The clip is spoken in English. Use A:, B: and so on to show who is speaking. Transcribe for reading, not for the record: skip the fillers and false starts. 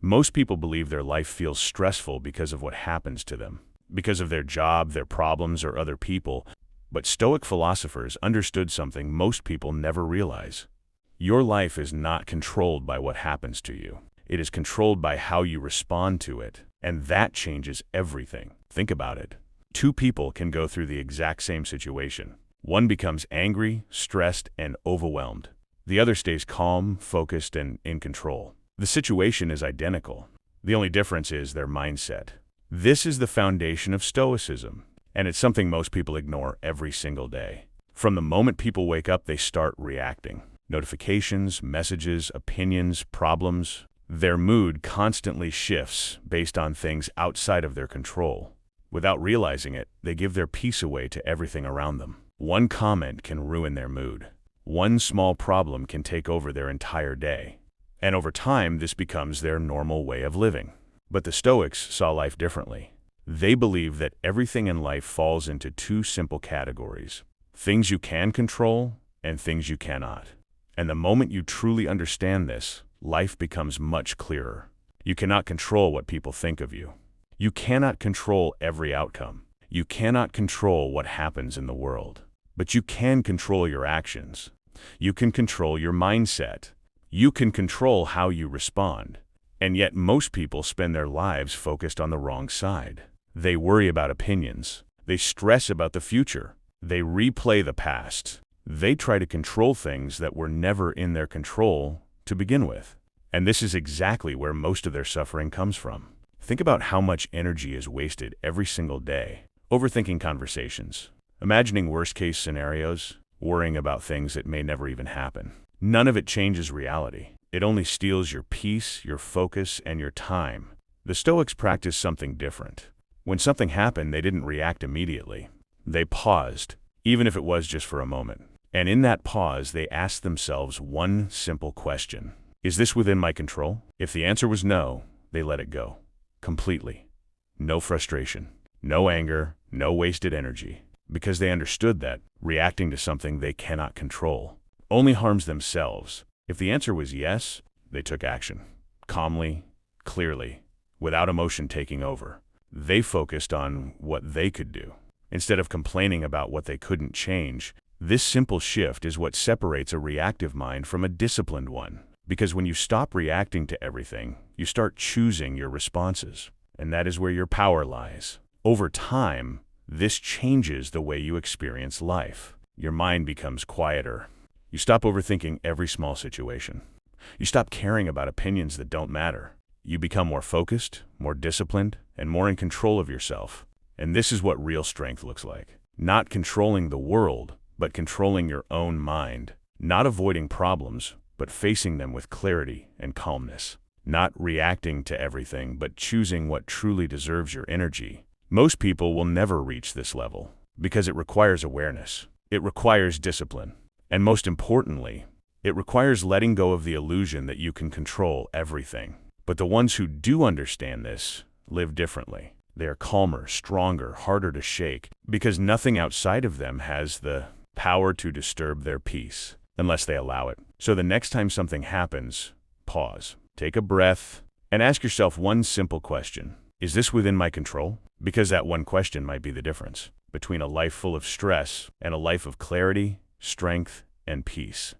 A: Most people believe their life feels stressful because of what happens to them, because of their job, their problems, or other people. But Stoic philosophers understood something most people never realize. Your life is not controlled by what happens to you. It is controlled by how you respond to it, and that changes everything. Think about it. Two people can go through the exact same situation. One becomes angry, stressed, and overwhelmed. The other stays calm, focused, and in control. The situation is identical. The only difference is their mindset. This is the foundation of Stoicism, and it's something most people ignore every single day. From the moment people wake up, they start reacting. Notifications, messages, opinions, problems. Their mood constantly shifts based on things outside of their control. Without realizing it, they give their peace away to everything around them. One comment can ruin their mood. One small problem can take over their entire day. And over time, this becomes their normal way of living. But the Stoics saw life differently. They believe that everything in life falls into two simple categories: things you can control and things you cannot. And the moment you truly understand this, life becomes much clearer. You cannot control what people think of you. You cannot control every outcome. You cannot control what happens in the world. But you can control your actions. You can control your mindset. You can control how you respond. And yet most people spend their lives focused on the wrong side. They worry about opinions. They stress about the future. They replay the past. They try to control things that were never in their control to begin with. And this is exactly where most of their suffering comes from. Think about how much energy is wasted every single day. Overthinking conversations, imagining worst-case scenarios, worrying about things that may never even happen. None of it changes reality. It only steals your peace, your focus, and your time. The Stoics practiced something different. When something happened, they didn't react immediately. They paused, even if it was just for a moment. And in that pause, they asked themselves one simple question: is this within my control? If the answer was no, they let it go. Completely. No frustration, no anger, no wasted energy. Because they understood that reacting to something they cannot control only harms themselves. If the answer was yes, they took action. Calmly, clearly, without emotion taking over. They focused on what they could do, instead of complaining about what they couldn't change. This simple shift is what separates a reactive mind from a disciplined one. Because when you stop reacting to everything, you start choosing your responses. And that is where your power lies. Over time, this changes the way you experience life. Your mind becomes quieter. You stop overthinking every small situation. You stop caring about opinions that don't matter. You become more focused, more disciplined, and more in control of yourself. And this is what real strength looks like. Not controlling the world, but controlling your own mind. Not avoiding problems, but facing them with clarity and calmness. Not reacting to everything, but choosing what truly deserves your energy. Most people will never reach this level because it requires awareness. It requires discipline. And most importantly, it requires letting go of the illusion that you can control everything. But the ones who do understand this live differently. They are calmer, stronger, harder to shake, because nothing outside of them has the power to disturb their peace, unless they allow it. So the next time something happens, pause, take a breath, and ask yourself one simple question: is this within my control? Because that one question might be the difference between a life full of stress and a life of clarity, strength, and peace.